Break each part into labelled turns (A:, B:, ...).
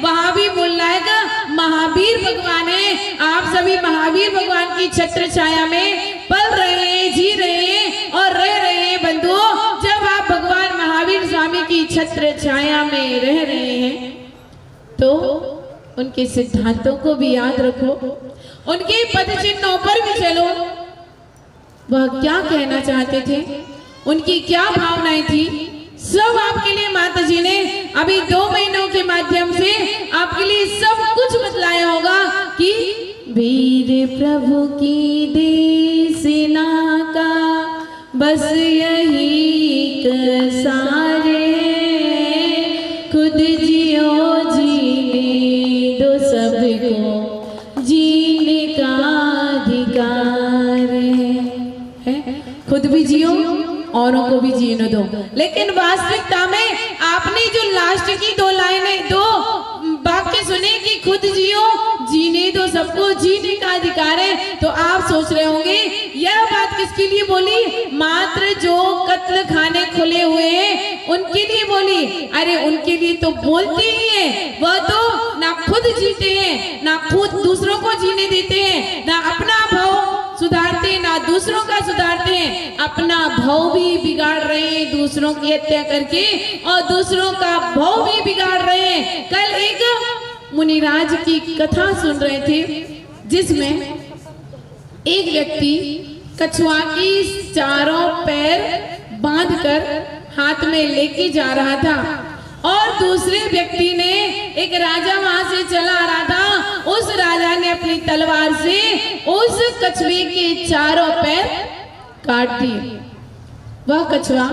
A: वहां भी मूलनायक महावीर भगवान है। आप सभी महावीर भगवान की छत्र छाया में पल रहे हैं, जी रहे हैं और रह रहे हैं बंधुओं। जब आप भगवान महावीर स्वामी की छत्र छाया में रह रहे हैं तो उनके सिद्धांतों को भी याद रखो, उनके पद चिन्हों पर भी चलो। वह क्या कहना चाहते थे, उनकी क्या भावनाएं थी, सब आपके लिए माता जी ने अभी 2 महीनों के माध्यम से आपके लिए सब कुछ बतलाया होगा कि वीर प्रभु की दे सेना का बस यही सारे, खुद जियो जीने दो सबको जीने का अधिकार है। खुद भी जियो औरों को भी जीने दो। लेकिन वास्तविकता में आपने जो लास्ट की 2 लाइनें 2 वाक्य सुने कि खुद जियो जीने दो सबको जीने का अधिकार है, तो आप सोच रहे होंगे यह बात किसके लिए बोली? मात्र जो कत्ल खाने खुले हुए हैं उनके लिए बोली। अरे उनके लिए तो बोलते ही हैं, वह तो ना खुद जीते हैं, ना खुद दूसरों को जीने देते हैं, ना अपना भाव सुधारते हैं, ना दूसरों का सुधारते हैं। अपना भाव भी बिगाड़ रहे हैं दूसरों की हत्या करके, और दूसरों का भाव भी बिगाड़ रहे हैं। कल एक मुनिराज की कथा सुन रहे थे जिसमें एक व्यक्ति कछुआ की चारों पैर बांधकर हाथ में लेके जा रहा था, और दूसरे व्यक्ति ने, एक राजा वहां से चला आ रहा था, उस राजा ने अपनी तलवार से उस कछुए के चारों पैर काट दिए। वह कछुआ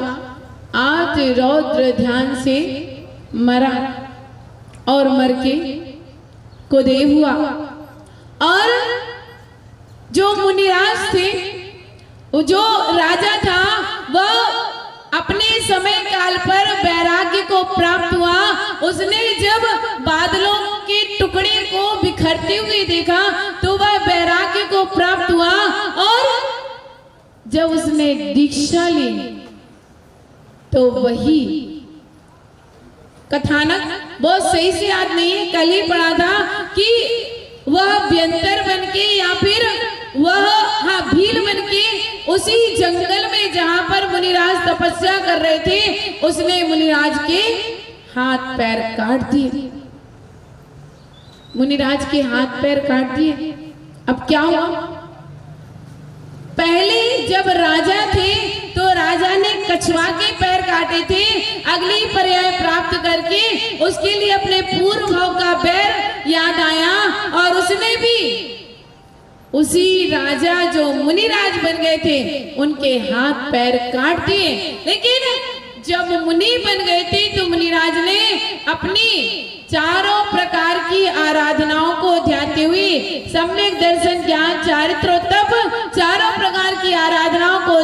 A: आर्त रौद्र ध्यान से मरा और मर के कुदेव हुआ। और जो मुनिराज थे, जो राजा था, वह अपने समय काल पर वैराग्य को प्राप्त हुआ। उसने जब बादलों के टुकड़े को बिखरते हुए देखा तो वह वैराग्य को प्राप्त हुआ, और जब उसने दीक्षा ली तो वही कथानक बहुत सही से याद नहीं है, कल ही पढ़ा था कि वह व्यंतर बन के या फिर वह भील बन के उसी जंगल में जहां पर मुनिराज तपस्या कर रहे थे, उसने मुनिराज के हाथ पैर काट दिए। मुनिराज के हाथ पैर काट दिए। अब क्या हुआ? पहले जब राजा थे तो राजा ने कछुआ के पैर काटे थे, अगली पर्याय प्राप्त करके उसके लिए अपने पूर्व भाव का पैर याद आया और उसने भी उसी राजा जो मुनिराज बन गए थे उनके हाथ पैर काट दिए। लेकिन जब मुनि बन गए थे तो मुनिराज ने अपनी चारों प्रकार की आराधनाओं को ध्याते हुए, सम्यक दर्शन ज्ञान चारित्र तप चारों प्रकार की आराधनाओं को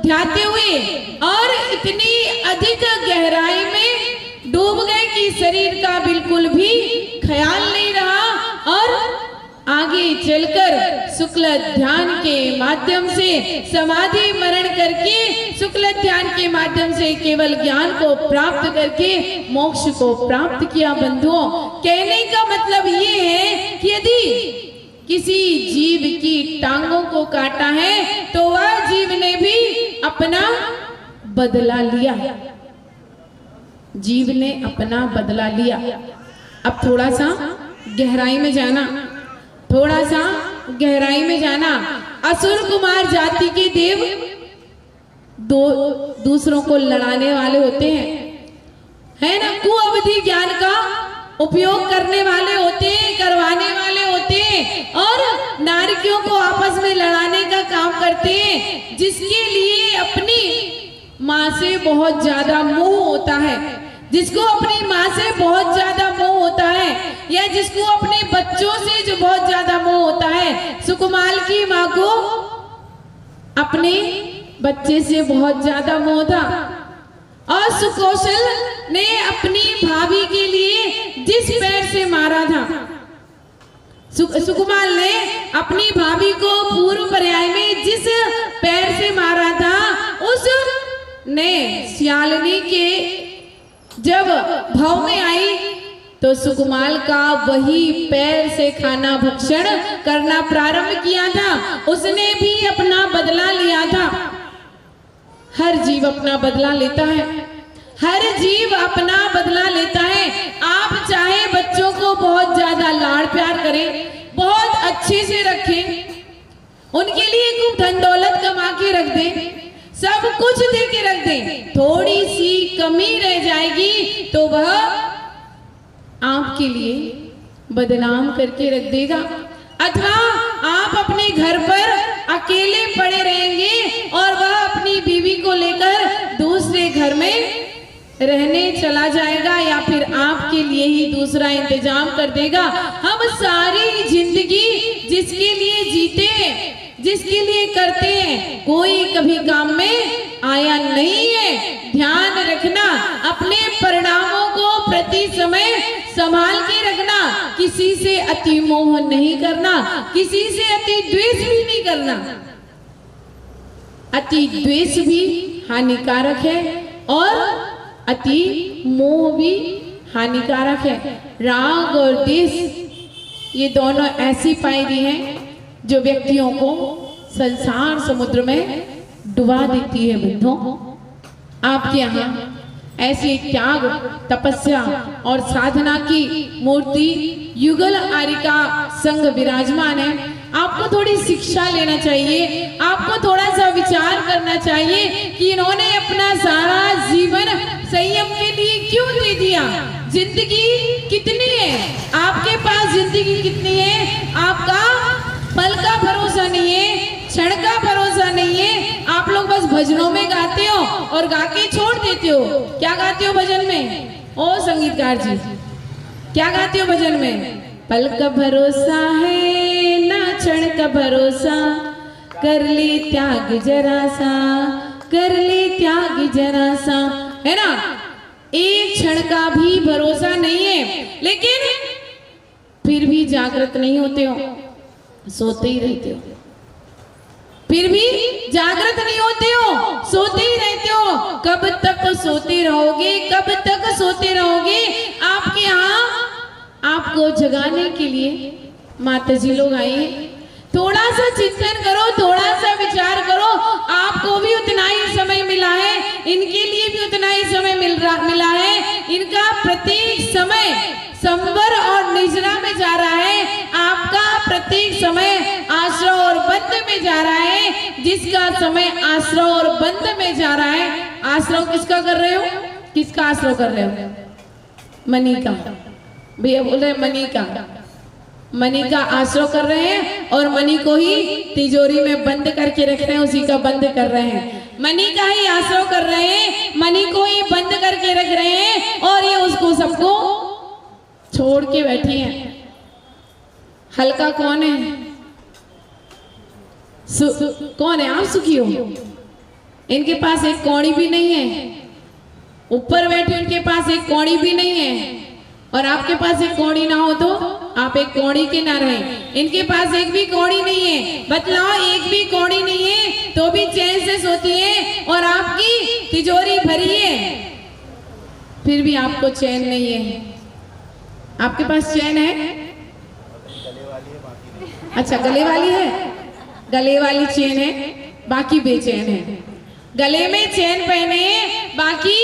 A: ध्याते हुए और इतनी अधिक गहराई में डूब गए कि शरीर का बिल्कुल भी ख्याल नहीं रहा, और आगे चलकर शुक्ल ध्यान के माध्यम से समाधि मरण करके शुक्ल ध्यान के माध्यम से केवल ज्ञान को प्राप्त करके मोक्ष को प्राप्त किया। बंधुओं, कहने का मतलब ये है कि यदि किसी जीव की टांगों को काटा है तो वह जीव ने भी अपना बदला लिया, जीव ने अपना बदला लिया। अब थोड़ा सा गहराई में जाना, थोड़ा सा गहराई में जाना। असुर कुमार जाति के देव दूसरों को लड़ाने वाले होते हैं, है ना, कुअवधि ज्ञान का उपयोग करने वाले होते हैं, करवाने वाले होते हैं, और नारियों को आपस में लड़ाने का काम करते हैं, जिसके लिए अपनी माँ से बहुत ज्यादा मोह होता है, जिसको अपनी माँ से बहुत ज्यादा मोह होता है, या जिसको अपने बच्चों से जो बहुत ज्यादा मोह होता है। सुकुमार की माँ को अपने बच्चे से बहुत ज्यादा मोह था, और सुकौशल ने अपनी भाभी के लिए जिस पैर से मारा था, सुकुमार ने अपनी भाभी को पूर्व पर्याय में जिस पैर से मारा था, उस ने सियालनी के जब भाव में आई तो सुकुमाल का वही पैर से खाना भक्षण करना प्रारंभ किया था। उसने भी अपना बदला लिया था। हर जीव अपना बदला लेता है, हर जीव अपना बदला लेता है। आप चाहे बच्चों को बहुत ज्यादा लाड़ प्यार करें, बहुत अच्छे से रखें, उनके लिए खूब धन दौलत कमा के रख दें, सब कुछ दे के रख दें, थोड़ी सी कमी रह जाएगी तो वह आपके लिए बदनाम करके रख देगा। अथवा आप अपने घर पर अकेले पड़े रहेंगे और वह अपनी बीवी को लेकर दूसरे घर में रहने चला जाएगा, या फिर आपके लिए ही दूसरा इंतजाम कर देगा। हम सारी जिंदगी जिसके लिए जीते हैं, जिसके लिए करते हैं, कोई कभी काम में आया नहीं है। ध्यान रखना, अपने परिणामों को प्रति समय संभाल के रखना, किसी से अति मोह नहीं करना, किसी से अति द्वेष भी नहीं करना। अति द्वेष भी हानिकारक है और अति मोह भी हानिकारक है। राग और द्वेष ये दोनों ऐसी पायरी हैं जो व्यक्तियों को संसार समुद्र में डुबा देती है। बंधुओं, आपके यहाँ ऐसी त्याग, तपस्या और साधना की मूर्ति युगल आरिका संघ विराजमान है। आपको थोड़ी शिक्षा लेना चाहिए, आपको थोड़ा सा विचार करना चाहिए कि इन्होंने अपना सारा जीवन संयम के लिए क्यों दे दिया। जिंदगी कितनी है, आपके पास जिंदगी कितनी है, आपका पल का भरोसा नहीं है, क्षण का भरोसा नहीं है। आप लोग बस भजनों में गाते हो और गा के छोड़ देते हो। क्या गाते हो भजन में? ओ संगीतकार जी, क्या गाते हो भजन में? पल का भरोसा है ना क्षण का भरोसा, कर ले त्याग जरा सा, कर ले त्याग जरा सा, है ना। एक क्षण का भी भरोसा नहीं है, लेकिन फिर भी जागृत नहीं होते हो, सोते ही रहते हो। फिर भी जागृत नहीं होते हो, सोते ही रहते हो। कब तक सोते रहोगे, कब तक सोते रहोगे? आपके यहाँ आपको जगाने के लिए माताजी लोग आए हैं। थोड़ा सा चिंतन करो, थोड़ा सा विचार करो। आपको भी उतना ही समय मिला है, इनके लिए भी उतना ही समय मिला है। इनका प्रत्येक समय संवर और निजरा में जा रहा है, आपका प्रत्येक समय आश्रय और बंद में जा रहा है। जिसका समय आश्रय और बंद में जा रहा है, आश्रय किसका कर रहे हो? किसका आश्रय कर रहे हो? मनी का। भैया बोल रहे मनी का, मनी का आश्रय कर रहे हैं और मनी को ही तिजोरी में बंद करके रख रहे हैं, उसी का बंद कर रहे हैं। मनी का ही आश्रय कर रहे हैं, मनी को ही बंद करके रख रहे हैं और ये उसको सबको छोड़ के बैठी हैं। हल्का कौन है? कौन है? आप सुखी हो। इनके पास एक कौड़ी भी नहीं है, ऊपर बैठे उनके पास एक कौड़ी भी नहीं है। और आपके पास एक कौड़ी ना हो तो आप एक कौड़ी के ना रहे। इनके पास एक भी कौड़ी नहीं है, बतलाओ, एक भी कौड़ी नहीं है तो भी चैन से सोती है, और आपकी तिजोरी भरी है फिर भी आपको चैन नहीं है। आपके पास चैन है? अच्छा, गले वाली है, गले वाली चैन है, बाकी बेचैन है। गले में चैन पहने हैं, बाकी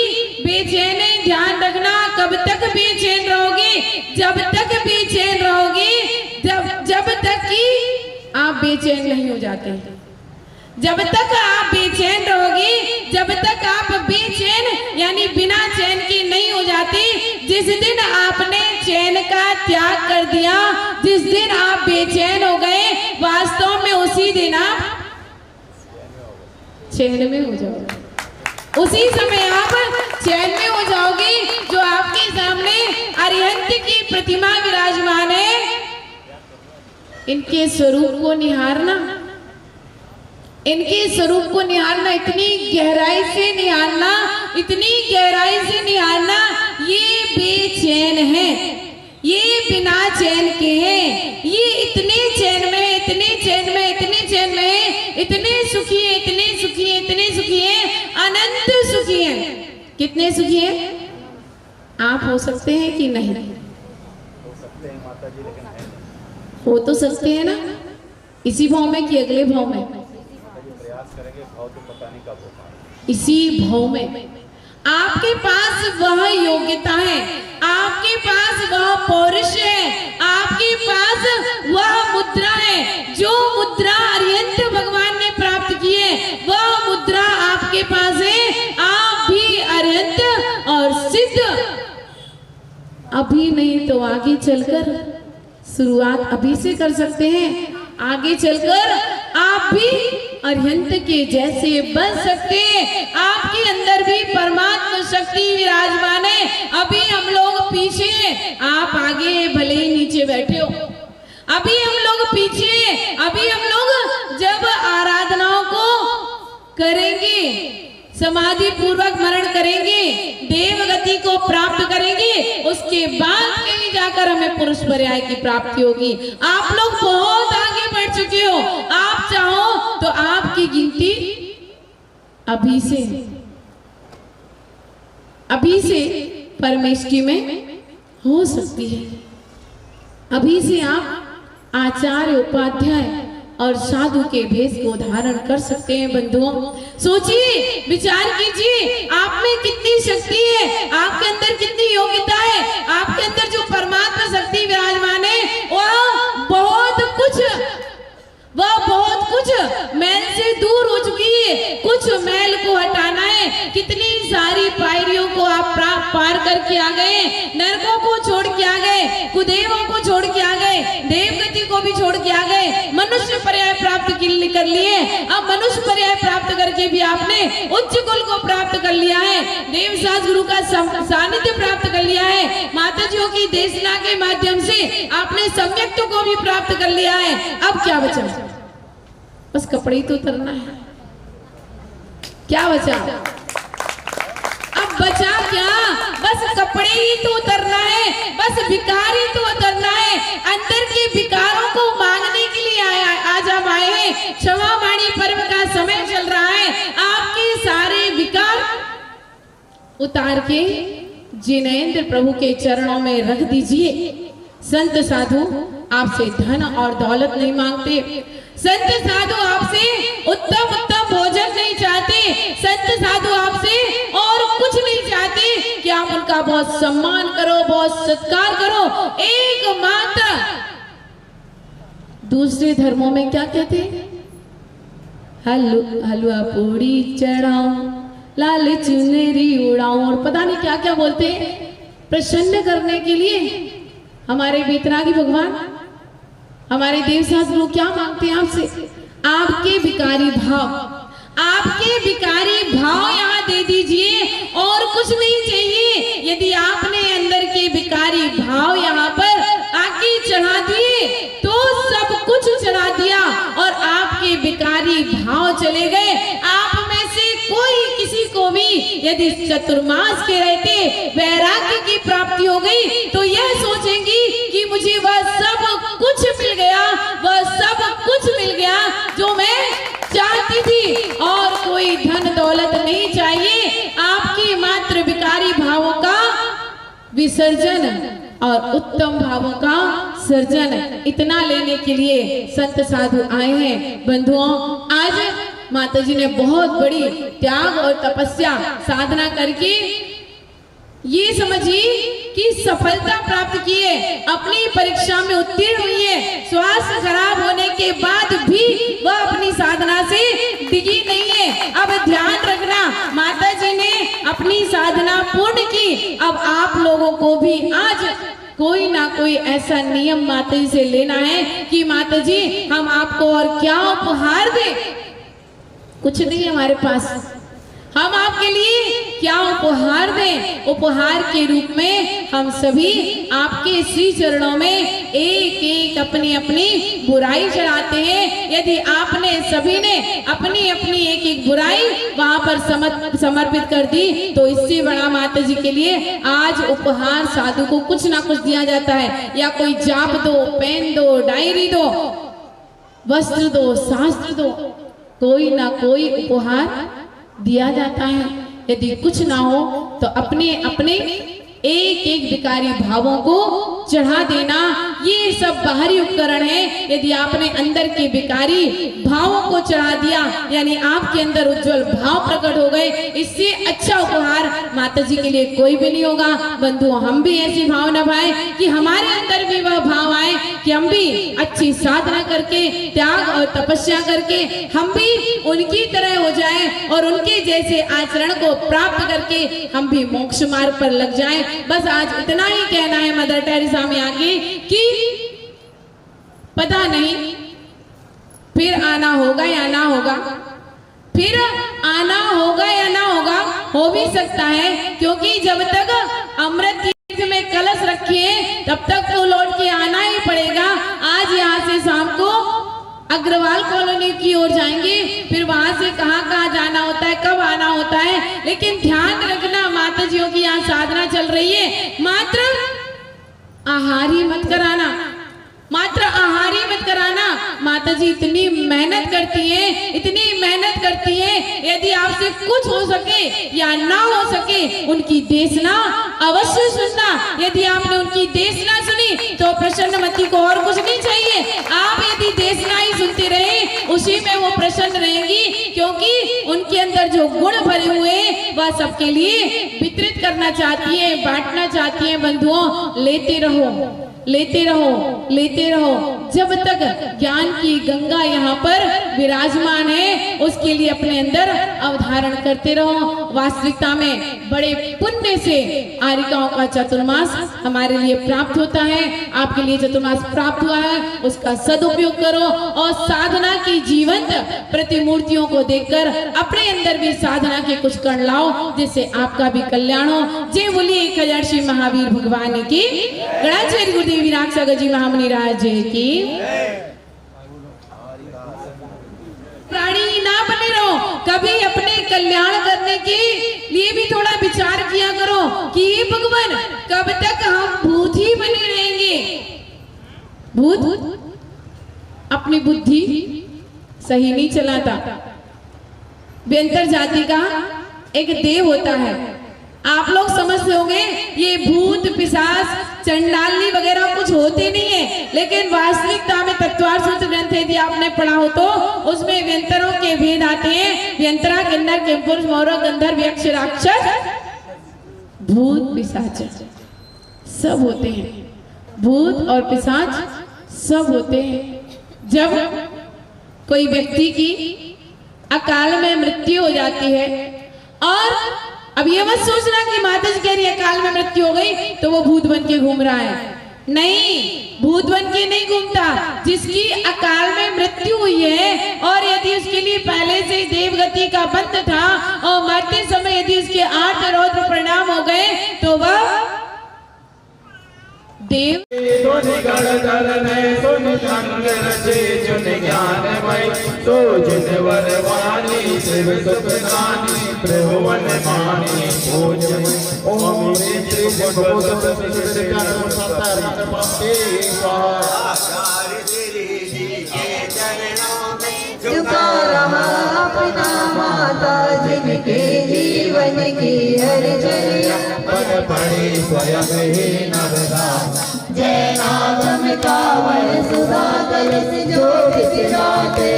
A: बेचैन है। ध्यान रखना, कब तक बेचैन रहोगे? जब तक बेचैन रहोगे, जब तक कि आप बेचैन नहीं हो जाते। जब तक आप बेचैन रहोगे, जब तक आप बेचैन यानी बिना चैन के नहीं हो जाते। जिस दिन आपने चैन का त्याग कर दिया, जिस दिन आप बेचैन हो गए, वास्तव में उसी दिन आप चैन में हो जाओगे। उसी समय आप चैन में हो जाओगे। जो आपके सामने अरिहंत की प्रतिमा विराजमान है, इनके स्वरूप को निहारना, इनके स्वरूप को निहारना, इतनी गहराई से निहारना, इतनी गहराई से निहारना। ये बेचैन है, ये बिना चैन के हैं, ये इतने चैन में, इतने चैन में, इतने चैन में, इतने सुखी है, इतने सुखी है, इतने सुखी है, अनंत सुखी है। कितने सुखी है? आप हो सकते हैं कि नहीं?
B: सकते हैं माता जी, लेकिन है नहीं।
A: हो तो सकते हैं ना, इसी भाव में कि अगले भाव में?
B: माता जी प्रयास करेंगे, भाव तो पता नहीं कब हो पाए।
A: इसी भाव में आपके पास वह योग्यता है, आपके पास वह पौरुष है, आपके पास वह मुद्रा है। जो मुद्रा अरिहंत भगवान ने प्राप्त की है, वह मुद्रा आपके पास है। आप भी अरिहंत और सिद्ध अभी नहीं तो आगे चलकर, शुरुआत अभी से कर सकते हैं। आगे चलकर आप भी अरिहंत के जैसे बन सकते हैं। आपके अंदर भी परमात्मा शक्ति विराजमान है। अभी हम लोग पीछे, आप आगे भले ही नीचे बैठे हो। अभी हम लोग पीछे, अभी हम लोग जब आराधनाओं को करेंगे, समाधि पूर्वक मरण करेंगे, देव गति को प्राप्त करेंगे, उसके बाद कहीं जाकर हमें पुरुष पर्याय की प्राप्ति होगी। आप लोग बहुत आगे बढ़ चुके हो। आप चाहो तो आपकी गिनती अभी से परमेष्टि में हो सकती है। अभी से आप आचार्य, उपाध्याय और साधु के भेष को धारण कर सकते हैं। बंधुओं, सोचिए, विचार कीजिए, आप में कितनी शक्ति है, आपके अंदर कितनी योग्यता है। आपके अंदर जो परमात्मा शक्ति विराजमान है, वह बहुत कुछ मैल से दूर हो चुकी है। कुछ मैल को हटाना है। कितनी सारी पायरियों को आप पार करके आ गए, नरकों को छोड़ के आ गए, कुदेवों को छोड़ के आ गए, देवगति को भी छोड़ के आ गए, मनुष्य पर्याय प्राप्त कर लिए। अब मनुष्य पर्याय प्राप्त करके भी आपने उच्च कुल को प्राप्त कर लिया है, देवसास गुरु का सानिध्य प्राप्त कर लिया है, माताजियों की देशना के माध्यम से आपने सम्यक्त्व को भी प्राप्त कर लिया है। अब क्या बचा? बस कपड़े ही तो उतरना है। क्या बचा? अब बचा क्या? बस कपड़े ही तो उतरना है, बस विकार ही तो उतरना है। अंदर के विकारों को मांगने के लिए आज हम आए हैं। क्षमा वाणी पर्व का समय चल रहा है। आपके सारे विकार उतार के जिनेंद्र प्रभु के चरणों में रख दीजिए। संत साधु आपसे धन और दौलत नहीं मांगते। संत साधु आपसे उत्तम भोजन नहीं चाहते। संत साधु आपसे और कुछ नहीं चाहते कि आप उनका बहुत सम्मान करो, बहुत सत्कार करो। एकमात्र दूसरे धर्मों में क्या कहते हैं? हलवा पूड़ी चढ़ाओ, लाल चुनरी उड़ाओ, और पता नहीं क्या क्या बोलते हैं प्रसन्न करने के लिए। हमारे बेतरागी भगवान, हमारे देवशास्त्र क्या मांगते हैं आपसे? आपके विकारी भाव, आपके विकारी भाव यहाँ दे दीजिए, और कुछ नहीं चाहिए। यदि आपने अंदर के विकारी भाव यहाँ पर आके चढ़ा दिए तो सब कुछ चढ़ा दिया और आपके विकारी भाव चले गए। आप में से कोई किसी को भी यदि चतुर्मास के रहते वैराग्य की प्राप्ति हो गई तो यह सोचेंगी कि मुझे वह सब कुछ मिल गया, वह सब कुछ मिल गया जो मैं चाहती थी, और कोई धन दौलत नहीं चाहिए। आपके मात्र विकारी भावों का विसर्जन और उत्तम भावों का सर्जन, इतना लेने के लिए संत साधु आए हैं। बंधुओं, आज माताजी ने बहुत बड़ी त्याग और तपस्या साधना करके ये समझिए कि सफलता प्राप्त की है, अपनी परीक्षा में उत्तीर्ण हुई है। स्वास्थ्य खराब होने के बाद भी वह अपनी साधना से डिगी नहीं है। अब ध्यान रखना, माताजी ने अपनी साधना पूर्ण की। अब आप लोगों को भी आज कोई ना कोई ऐसा नियम माताजी से लेना है कि माताजी हम आपको और क्या उपहार दें। कुछ नहीं हमारे पास, हम आपके लिए क्या उपहार दें? उपहार के रूप में हम सभी आपके श्री चरणों में एक एक अपनी अपनी बुराई चढ़ाते हैं। यदि आपने सभी ने अपनी अपनी एक एक बुराई वहां पर समर्पित कर दी तो इससे बड़ा माता जी के लिए आज उपहार साधु को कुछ ना कुछ दिया जाता है। या कोई जाप दो, पेन दो, डायरी दो, वस्त्र दो, शास्त्र दो, कोई ना कोई उपहार दिया जाता है। यदि कुछ ना हो तो अपने अपने एक एक विकारी भावों को चढ़ा देना, ये सब बाहरी उपकरण है। यदि आपने अंदर के विकारी भावों को चढ़ा दिया, यानी आपके अंदर उज्जवल भाव प्रकट हो गए, इससे अच्छा उपहार माता जी के लिए कोई भी नहीं होगा। बंधुओं, हम भी ऐसी भावना भाएं कि हमारे अंदर भी वह भाव आए कि हम भी अच्छी साधना करके, त्याग और तपस्या करके हम भी उनकी तरह हो जाएं और उनके जैसे आचरण को प्राप्त करके हम भी मोक्ष मार्ग पर लग जाएं। बस आज इतना ही कहना है मदर टेरेसा में आगे कि पता नहीं फिर आना होगा या ना होगा, फिर आना होगा या ना होगा, हो भी सकता है, क्योंकि जब तक अमृत तीर्थ में कलश रखे हैं तब तक तो लौट के आना ही पड़ेगा। आज यहाँ से शाम को अग्रवाल कॉलोनी की ओर जाएंगे, फिर वहां से कहाँ जाना होता है, कब आना होता है, लेकिन ध्यान रखना माता जियों की यहाँ साधना चल रही है, मात्र आहार ही मत कराना, मात्र आहार ही मत कराना। माता जी इतनी मेहनत करती हैं, इतनी मेहनत करती हैं, यदि आपसे कुछ हो सके या ना हो सके उनकी देशना अवश्य सुनना। यदि आपने उनकी देशना सुनी तो प्रसन्नमती को और कुछ नहीं चाहिए। आप यदि देशना ही सुनते रहे उसी में वो प्रसन्न रहेंगी, क्योंकि उनके अंदर जो गुण भरे हुए वह सबके लिए वितरित करना चाहती है, बांटना चाहती है। बंधुओं, लेते रहो, लेते रहो, लेते रहो, जब तक ज्ञान की गंगा यहाँ पर विराजमान है उसके लिए अपने अंदर अवधारण करते रहो। वास्तविकता में बड़े पुण्य से आरिकाओं का चतुर्मास हमारे लिए प्राप्त होता है। आपके लिए चतुर्मास प्राप्त हुआ है, उसका सदुपयोग करो और साधना की जीवंत प्रतिमूर्तियों को देखकर अपने अंदर भी साधना के कुछ कण लाओ, जिससे आपका भी कल्याण हो। जय बोलिए 1000 श्री महावीर भगवान की, गणाचार्य गुरुदेव विराग जी महामुनि राज की। प्राणी ना बने रहो, कभी अपने कल्याण करने के लिए भी थोड़ा विचार किया करो कि ये भगवान कब तक हम भूत ही बने रहेंगे। भूत अपनी बुद्धि सही नहीं चलाता। व्यंतर जाति का एक देव होता है, आप लोग समझते होंगे ये भूत पिशाच चंडाली वगैरह कुछ होते नहीं है, लेकिन वास्तविकता में तत्वार सूत्र ग्रंथ यदि आपने पढ़ा हो तो उसमें व्यंतरों के भेद आते हैं। व्यंतरा, किन्नर, किंपुरुष, मौरव, गंधर्व, यक्ष, राक्षस, भूत पिशाच सब होते हैं। भूत और पिशाच सब होते हैं। जब कोई व्यक्ति की अकाल में मृत्यु हो जाती है, और अब ये मत सोचना कि माता जी कह रही है अकाल में मृत्यु हो गई तो वो भूत बन के घूम रहा है। नहीं, भूत बन के नहीं घूमता। जिसकी अकाल में मृत्यु हुई है और यदि उसके लिए पहले से देवगति का बंध था और मरते समय यदि उसके 8 रौद्र परिणाम हो गए तो वह देव
C: अपना माता जिनके जीवन की हर जरिया पड़े स्वयं ही नरदा। जय नागम कावड़ सुधा कलश जो बिचराते,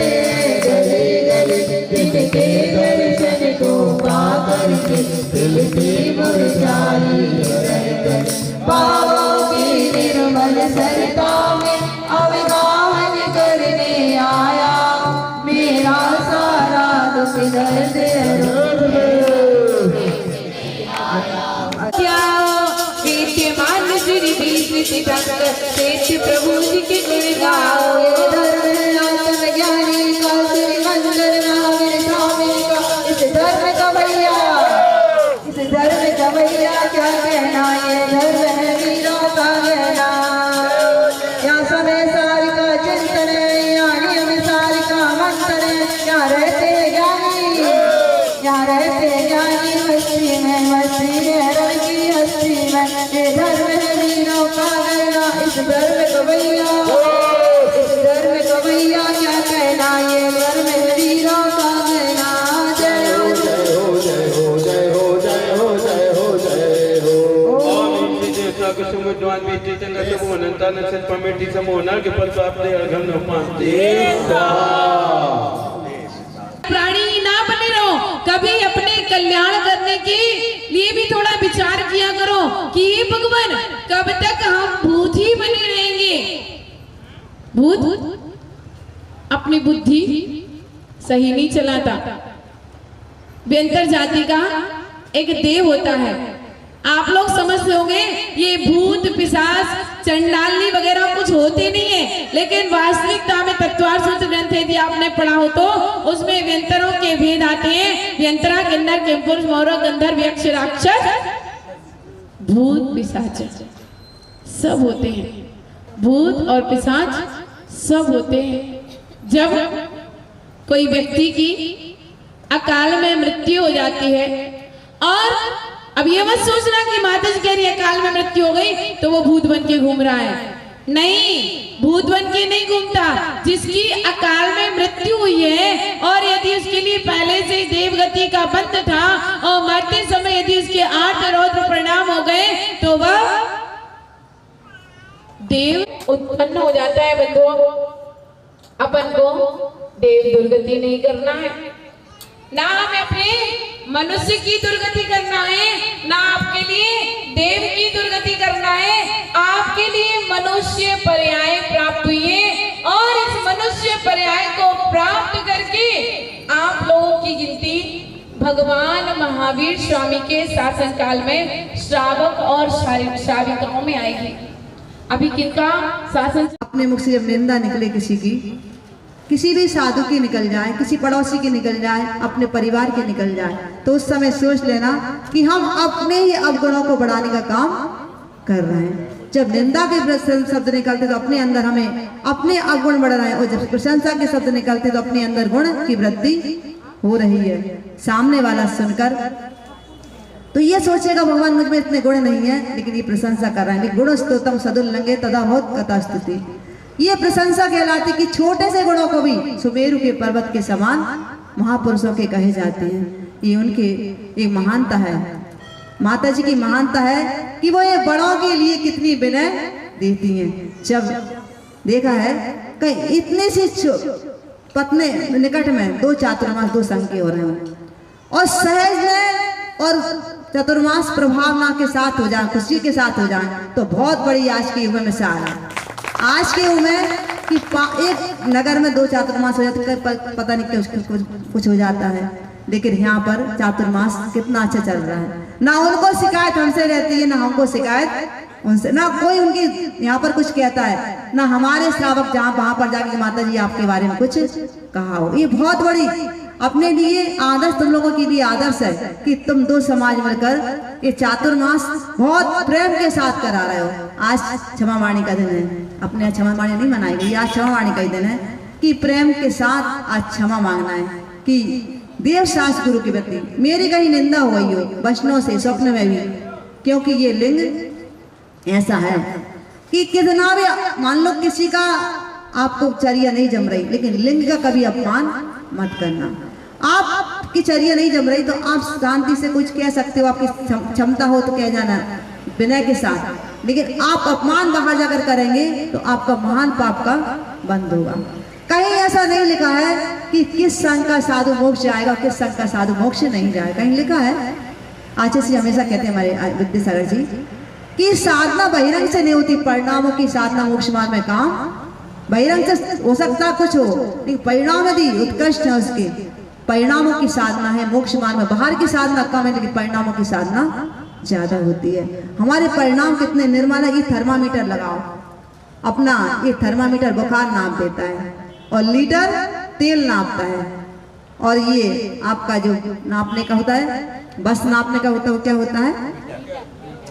C: गले गले जिनके दर्शन को पाकर के दिल की मुरझाई रहकर पाओ की निर्मल सरता में अवगाहन करने आया। मेरा सारा दुख दर्द प्रभु जी के गुण गाओ। आत्मज्ञानी का सिकंदर नाविर स्वामी का इस धर्म का भैया, इस धर्म का भैया क्या कहना, ये धर्म है वीरों का कहना। यहाँ समय सारी का चिंतन है, यहाँ नियम सारी का मंत्र है। यहाँ रहते ज्ञानी, यहाँ रहते ज्ञानी मस्ती में, मस्ती में रंग की हस्ती में। ये धर्म है वीरों का कहना, इस धर्म का भैया, इस धर्म का भैया क्या कहना, ये धर्म है वीरों का कहना। जय हो जय हो जय हो जय हो जय हो जय हो जय हो।
D: भगवान बेटी चंगा सब होनता नक्षत्र पमेटी समोना के पल प्राप्त अघम न पाते
A: प्राणी ना बने रहो, कभी अपने कल्याण करने के लिए भी थोड़ा विचार किया करो कि ये भगवान कब तक हम भूत ही बने रहेंगे। भूत अपनी बुद्धि सही नहीं चलाता। व्यंतर जाति का एक देव होता है, आप लोग समझते होंगे ये भूत पिशाच चंडाली वगैरह कुछ होते नहीं है, लेकिन वास्तविकता में तत्वार सूत्र ग्रंथ यदि आपने पढ़ा हो तो उसमें व्यंतरों के भेद आते हैं। व्यंतरा, किन्नर, किंपुरुष, मौरव, गंधर्व, यक्ष, राक्षस, भूत, पिशाच सब होते हैं। भूत और पिशाच सब होते हैं। जब कोई व्यक्ति की अकाल में मृत्यु हो जाती है, और अब ये मत सोचना कि माता जी कह रही है अकाल में मृत्यु हो गई तो वो भूत बन के घूम रहा है। नहीं, भूत बन के नहीं घूमता। जिसकी अकाल में मृत्यु हुई है और यदि उसके लिए पहले से ही देवगति का बंध था और मरते समय यदि उसके 8 रौद्र परिणाम हो गए तो वह देव उत्पन्न हो जाता है। बंधुओं, अपन को देव दुर्गति नहीं करना है, ना हमें अपने मनुष्य की दुर्गति करना है, ना आपके लिए देव की दुर्गति करना है। आपके लिए मनुष्य पर्याय प्राप्त हुई है और इस मनुष्य पर्याय को प्राप्त करके आप लोगों की गिनती भगवान महावीर स्वामी के शासन काल में श्रावक और श्राविकाओं में आएगी। अभी किनका शासन?
C: अपने मुख से जब निंदा निकले किसी की, किसी भी साधु की निकल जाए, किसी पड़ोसी की निकल जाए, अपने परिवार की निकल जाए, तो उस समय सोच लेना कि हम अपने ही अवगुणों को बढ़ाने का काम कर रहे हैं। जब निंदा के शब्द निकलते तो अपने अंदर हमें अपने अवगुण बढ़ रहे हैं, और जब प्रशंसा के शब्द निकलते तो अपने अंदर गुण की वृद्धि हो रही है। सामने वाला सुनकर तो ये सोचेगा भगवान मुझ में इतने गुण नहीं है, लेकिन ये प्रशंसा कर रहे हैं। गुण स्तोतम सदुल्लंघे तदा होत कथा स्तुति। ये प्रशंसा कहलाती कि छोटे से गुणों को भी सुमेरु के पर्वत के समान महापुरुषों के कहे जाते हैं। ये उनके एक महानता है। माता जी की महानता है कि वो ये बड़ों के लिए कितनी विनय देती हैं। जब देखा है कहीं इतने से पत्ने निकट में 2 चातुर्मास 2 संग के हो रहे हैं और सहज में और चतुर्मास प्रभावना के साथ हो जाए, खुशी के साथ हो जाए, तो बहुत बड़ी आज के युग में मिसाल है। आज के युग में कि एक नगर में 2 चातुर्मास हो जाते, पता नहीं कुछ हो जाता है, लेकिन यहाँ पर चातुर्मास कितना अच्छा चल रहा है। ना उनको शिकायत हमसे रहती है, ना हमको शिकायत उनसे, ना कोई उनकी यहाँ पर कुछ कहता है, ना हमारे श्रावक जहाँ वहां पर जाके माता जी आपके बारे में कुछ कहा हो। ये बहुत बड़ी अपने लिए आदर्श, तुम लोगों के लिए आदर्श है कि तुम 2 समाज मिलकर ये चातुर्मास बहुत प्रेम के साथ करा रहे हो। आज क्षमावाणी का दिन है, अपने क्षमावाणी नहीं मनाई गई, आज क्षमावाणी का दिन है कि प्रेम के साथ आज क्षमा मांगना है कि देव शास्त्र गुरु की प्रति मेरी कहीं निंदा हो गई हो वचनों से, स्वप्न में भी, क्योंकि ये लिंग ऐसा है कि कितना भी मान लो किसी का आपको चर्या नहीं जम रही, लेकिन लिंग का कभी अपमान मत करना। आपकी चर्या नहीं जम रही तो आप शांति से कुछ कह सकते हो, आपकी क्षमता हो तो कह जाना विनय के साथ, लेकिन आप अपमान बाहर जाकर करेंगे तो आपका महान पाप का बंद होगा। कहीं ऐसा नहीं लिखा है कि किस संघ का साधु मोक्ष जाएगा, किस संघ का साधु मोक्ष नहीं जाएगा। कहीं लिखा है, आचार्य जी हमेशा कहते हैं हमारे विद्यासागर जी कि साधना बहिरंग से नहीं होती, परिणामों की साधना मोक्ष मार्ग में काम। बहिरंग से हो सकता कुछ हो, लेकिन परिणाम यदि उत्कृष्ट है उसके, परिणामों की साधना है मोक्ष मार्ग में। बाहर की साधना कम है, लेकिन परिणामों की साधना ज्यादा होती है। हमारे परिणाम कितने निर्मल है। ये थर्मामीटर लगाओ अपना, ये थर्मामीटर बुखार नाप देता है और लीटर तेल नापता है, और ये आपका जो नापने का होता है, बस नापने का होता है, क्या होता है,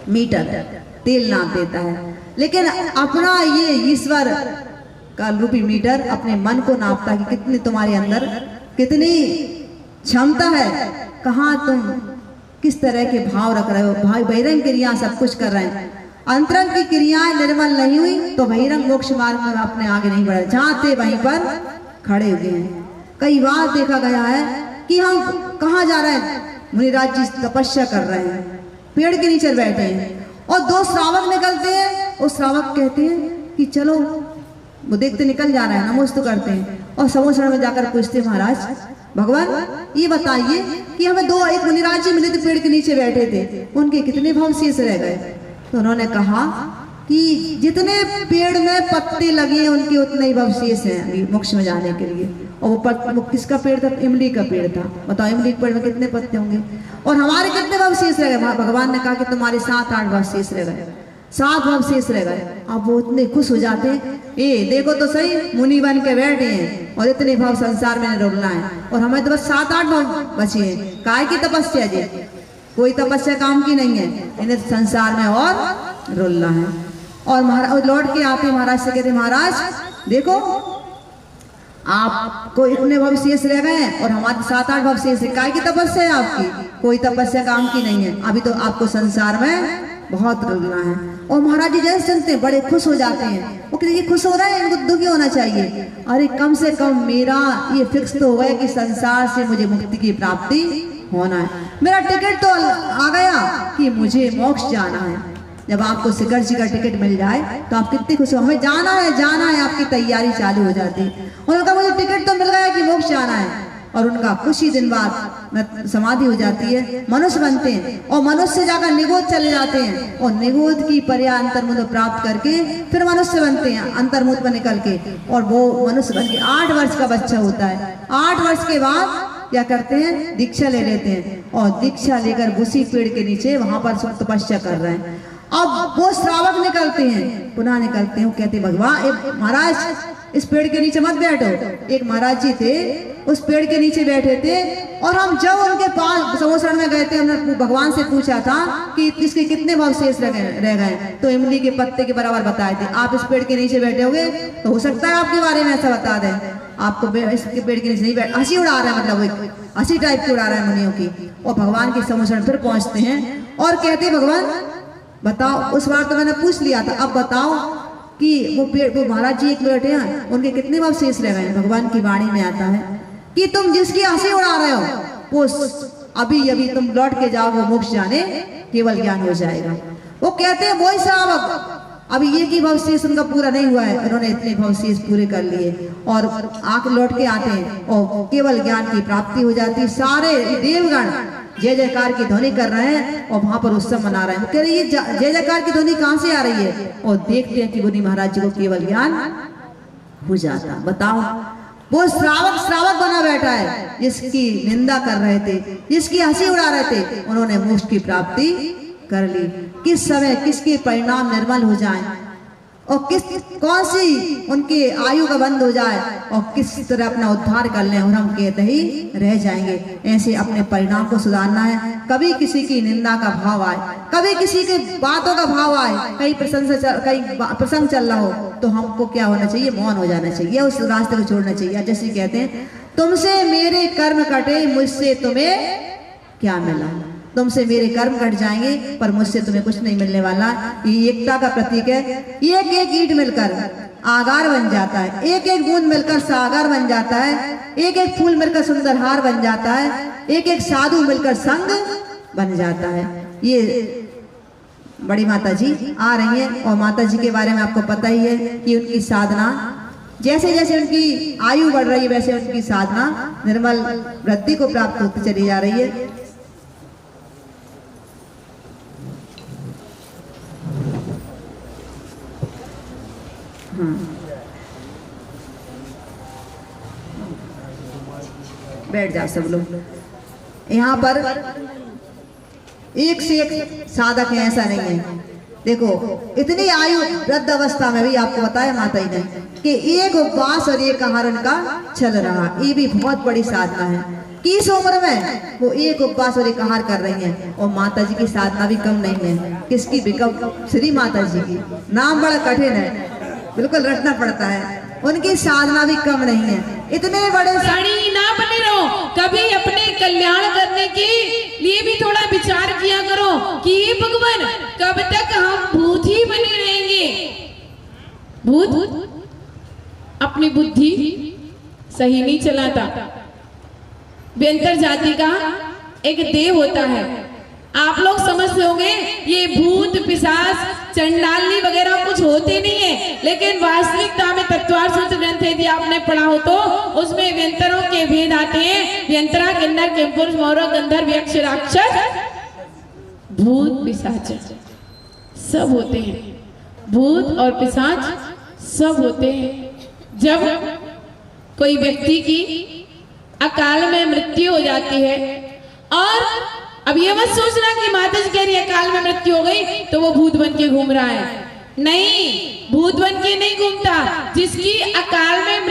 C: मीटर, तेल नाप देता है। लेकिन अपना ये ईश्वर का रूपी मीटर अपने मन को नापता है कि कितनी तुम्हारे अंदर कितनी क्षमता है, कहाँ तुम किस तरह के भाव रख रहे हो। भाई बहिरंग क्रिया सब कुछ कर रहे हैं, अंतरंग की क्रियाएं निर्मल नहीं हुई तो बहिरंग मोक्ष मार्ग में अपने आगे नहीं बढ़े, जहाँ थे वहीं पर खड़े हो गए हैं। कई बार देखा गया है कि हम कहाँ जा रहे हैं, मुनिराज जी तपस्या कर रहे हैं, पेड़ के नीचे बैठे हैं और 2 श्रावक निकलते हैं वो श्रावक कहते हैं कि चलो, वो देखते निकल जा रहा है, नमोस्तु करते हैं और समोसरण में जाकर पूछते महाराज भगवान ये बताइए कि हमें एक मुनिराज जी मिले थे, पेड़ के नीचे बैठे थे, उनके कितने भाव शेष रह गए? तो उन्होंने कहा कि जितने पेड़ में पत्ते लगे हैं उनके उतने ही अवशेष हैं अभी मोक्ष में जाने के लिए। और वो किसका पेड़ था? इमली का पेड़ था। बताओ इमली के पेड़ में कितने पत्ते होंगे? और हमारे कितने अवशेष रह गए? भगवान ने कहा कि तुम्हारे 7-8 अवशेष रह गए, 7 अवशेष रह गए। अब वो इतने खुश हो जाते हैं, ये देखो तो सही, मुनि बन के बैठे हैं और इतने भाव संसार में डोलना है और हमें तो बस 7-8 भाव बचे हैं। काय की तपस्या जी? कोई तपस्या काम की नहीं है, इन्हें संसार में और रोलना है। और महाराज लौट के आते महाराज से कहते महाराज देखो आपको इतने भव शेष रह गए हैं और हमारे 7-8 भव शेष है। काय की तपस्या है आपकी? कोई तपस्या काम की नहीं है, अभी तो आपको संसार में बहुत रोलना है। और महाराज जी जैसे सुनते हैं बड़े खुश हो जाते हैं। वो कहते ये खुश हो रहा है, इनको दुखी होना चाहिए। अरे कम से कम मेरा ये फिक्स तो हो गया कि संसार से मुझे मुक्ति की प्राप्ति होना है, मेरा टिकट तो आ गया कि मुझे मोक्ष जाना है। जब आपको शिखर जी का टिकट मिल जाए तो आप कितने खुश हो, हमें जाना है, आपकी तैयारी चालू हो जाती है। उनका मुझे टिकट तो मिल गया कि मोक्ष जाना है और उनका कुछ ही दिन बाद समाधि हो जाती है, मनुष्य बनते हैं और मनुष्य से जाकर निगोद चले जाते हैं और निगोद की पर्या अंतर्मुद प्राप्त करके फिर मनुष्य बनते हैं अंतर्मुद पर निकल के। और वो मनुष्य बन के 8 वर्ष का बच्चा होता है। 8 वर्ष के बाद क्या करते हैं? दीक्षा ले लेते हैं और दीक्षा लेकर उसी पेड़ के नीचे वहां पर तपस्या कर रहे हैं। अब वो श्रावक निकलते हैं, पुनः निकलते हैं, वो कहते भगवान महाराज इस पेड़ के नीचे मत बैठो। एक महाराज जी थे, उस पेड़ के नीचे बैठे थे और हम जब उनके पास समोसरण में गए थे, हमने भगवान से पूछा था कि इसके कितने भाव शेष रह गए, तो इमली के पत्ते के बराबर बताए थे। आप इस पेड़ के नीचे बैठे होगे तो हो सकता है आपके बारे में ऐसा बता दें, आपको इसके पेड़ के नीचे नहीं बैठ, हंसी उड़ा रहा है, मतलब वो हंसी टाइप की उड़ा रहा है मुनियों की। और भगवान के समोसरण फिर पहुंचते हैं और कहते भगवान बताओ, उस बार तो मैंने पूछ लिया था, अब बताओ कि वो महाराज जी एक बैठे हैं उनके कितने भाव शेष रह गए? भगवान की वाणी में आता है कि तुम जिसकी हंसी उड़ा रहे हो वो अभी तुम लौट के जाओ, वो मोक्ष जाने केवल ज्ञान हो जाएगा। वो कहते हैं वही श्रावक अभी ये की भव शेष उनका पूरा नहीं हुआ है, उन्होंने इतने भव शेष पूरे कर लिए और आके लौट के आते हैं और केवल ज्ञान की प्राप्ति हो जाती है। सारे देवगण जय जयकार की ध्वनि कर रहे हैं और वहां पर उत्सव मना रहे हैं। कह रहे ये जय जयकार की ध्वनि कहां से आ रही है? और देखते हैं कि मुनि महाराज जी को केवल ज्ञान हो जाता। बताओ वो श्रावक बना बैठा है, जिसकी निंदा कर रहे थे, जिसकी हंसी उड़ा रहे थे, उन्होंने मोक्ष की प्राप्ति कर ली। किस समय किसके परिणाम निर्मल हो जाएं और कौन सी उनके आयु का बंद हो जाए और किस तरह अपना उद्धार कर लें और हम कहते ही रह जाएंगे। ऐसे अपने परिणाम को सुधारना है। कभी किसी की निंदा का भाव आए, कभी किसी के बातों का भाव आए, कहीं प्रसंग चल रहा हो तो हमको क्या होना चाहिए? मौन हो जाना चाहिए, उस रास्ते को छोड़ना चाहिए। जैसे कहते हैं तुमसे मेरे कर्म कटे, मुझसे तुम्हें क्या मिला? तुमसे मेरे कर्म कट जाएंगे पर मुझसे तुम्हें कुछ नहीं मिलने वाला। ये एकता का प्रतीक है। एक एक ईंट मिलकर आगार बन जाता है, एक एक बूंद मिलकर सागर बन जाता है, एक एक फूल मिलकर सुंदर हार बन जाता है, एक एक साधु मिलकर संग बन जाता है। ये बड़ी माता जी आ रही हैं और माता जी के बारे में आपको पता ही है कि उनकी साधना जैसे जैसे उनकी आयु बढ़ रही है वैसे उनकी साधना निर्मल वृद्धि को प्राप्त होती चली जा रही है। बैठ जाओ सब लोग। यहाँ पर एक से एक साधक है, ऐसा नहीं है। देखो इतनी आयु वृद्ध अवस्था में भी आपको बताया माता जी ने कि एक उपवास और एक आहार उनका चल रहा, ये भी बहुत बड़ी साधना है कि इस उम्र में वो एक उपवास और एक आहार कर रही हैं। और माता जी की साधना भी कम नहीं है। किसकी? श्री माता जी की। नाम बड़ा कठिन है, बिल्कुल रटना पड़ता है। उनकी साधना भी कम नहीं है। इतने बड़े
A: साड़ी ना बने रहो, कभी अपने कल्याण करने के लिए भी थोड़ा विचार किया करो कि भगवान कब तक हम भूत ही बने रहेंगे। भूत अपनी बुद्धि सही नहीं चलाता। व्यंतर जाति का एक देव होता है। आप लोग समझते होंगे ये भूत पिशाच चंडाली वगैरह कुछ होते नहीं है, लेकिन वास्तविकता में तत्वार सूत्र ग्रंथ यदि आपने पढ़ा हो तो उसमें व्यंतरों के भेद आते हैं। व्यंतरा, किन्नर, किंपुरुष, मौरव, गंधर्व, यक्ष, राक्षस, भूत, पिशाच सब होते हैं। भूत और पिशाच सब होते हैं। जब कोई व्यक्ति की अकाल में मृत्यु हो जाती है, और अब ये मत सोचना कि माता जी कह रही है अकाल में मृत्यु हो गई तो वो भूत बन के घूम रहा है। नहीं, भूत बन के नहीं घूमता। जिसकी अकाल में